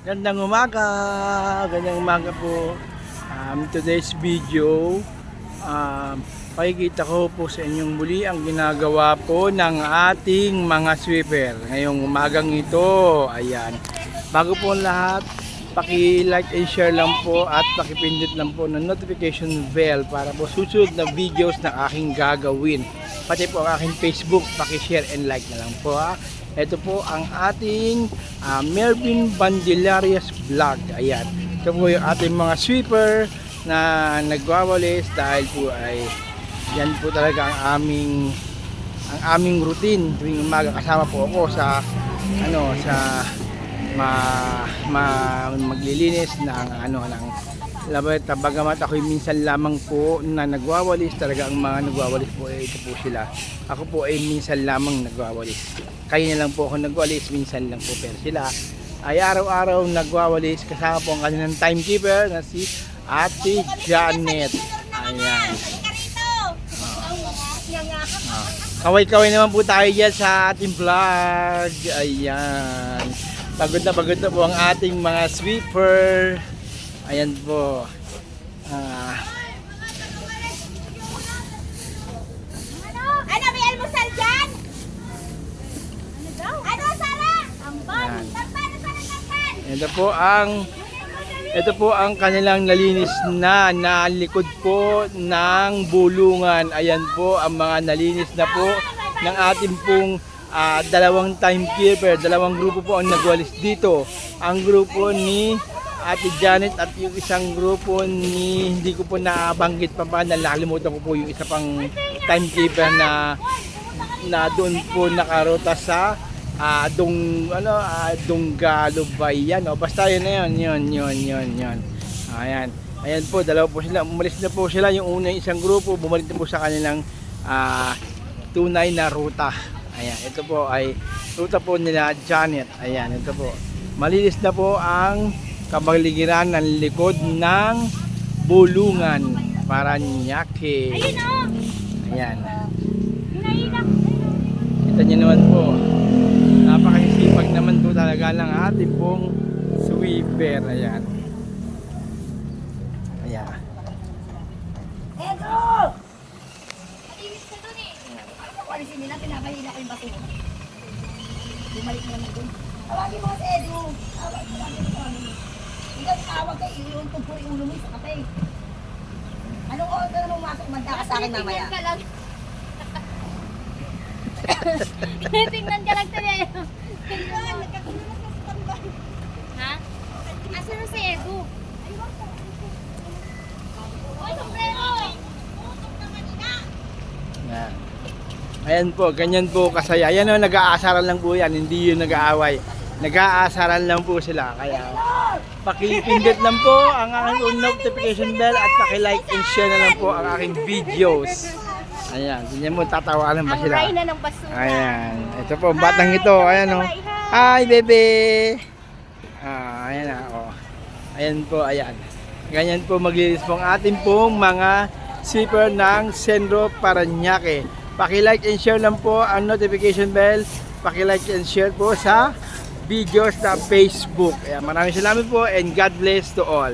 Gandang umaga! Gandang umaga po. Today's video, pakikita ko po sa inyong muli ang ginagawa po ng ating mga sweeper. Ngayong umagang ito, ayan. Bago po lahat, paki-like and share lang po at pakipindot lang po ng notification bell para po susunod na videos na aking gagawin. Pati po ang aking Facebook, paki-share and like na lang po ha. Ito po ang ating Mervin Bandilarias vlog. Ayan. Ito po yung ating mga sweeper na nagwawalis dahil po ay yan po talaga ang aming routine tuwing umaga. Kasama po ako sa maglilinis ng labet. Bagamat ako'y minsan lamang po na nagwawalis, talaga ang mga nagwawalis po ay ito po sila. Ako po ay minsan lamang nagwawalis. Kayo na lang po ako nagwalis, minsan lang po, pero sila ay araw-araw nagwawalis. Kasama po ang kanilang timekeeper na si Ate Janet. Ayan. Kaway-kaway naman po tayo dyan sa ating vlog. Ayan. Pagod na po ang ating mga sweeper. Ayan po. Ano, may almusal dyan? Ano, Sara? Ito po ang kanilang nalinis na likod po ng bulungan. Ayan po ang mga nalinis na po ng ating pong dalawang timekeeper. Dalawang grupo po ang nagwalis dito. Ang grupo ni Ate Janet at yung isang grupo ni, hindi ko po nabanggit pa ba, nakalimutan ko po yung isa pang timekeeper na doon po nakarota sa Dunggalubay yan, o basta yun na yun. Ayan po, dalawa po sila, umalis na po sila. Yung una, yung isang grupo bumalik na po sa kanilang tunay na ruta. Ayan, ito po ay ruta po nila Janet. Ayan, ito po, malinis na po ang kabaligiran ng likod ng bulungan Paranaque. Ayan. Kita nyo naman po, napakasipag naman po talaga ng ating pong sweeper. Ayan. Ayan. Edo! Malinis ka dun eh. Ano ko alisin nila? Pinapahila ko yung baso. Bumalik naman dun. Tawagin mo si Edo. Tawagin mo. Ikaw tawag ka, iuntog po yung ulo mo sa kape. Anong oras ka naman masok? Manda ka sa akin mamaya. Tingnan ka lang tayo. Nagkakulang ka sa tambay. Ha? Asan na si Edu? Oy, sombrero! Utok na kanina. Ayan. Ayan po, ganyan po kasaya. Yan o, nag-aasaran lang po yan, hindi yun nag-aaway. Nag-aasaran lang po sila. Kaya pakipindot lang po ang aking notification bell at paki-like and share na lang po ang aking videos. Ayan, ganyan mo, tatawanan ba Ang sila? Rhina ng basura. Ayan, ito po, batang ito. Ayan o. Hi, bebe! Ayan na, o. Ayan po, ayan. Ganyan po maglilis po ang ating pong mga sweeper ng Centro Paranaque. Paki-like and share lang po ang notification bell. Paki-like and share po sa videos sa Facebook. Ayan, maraming salamat po and God bless to all.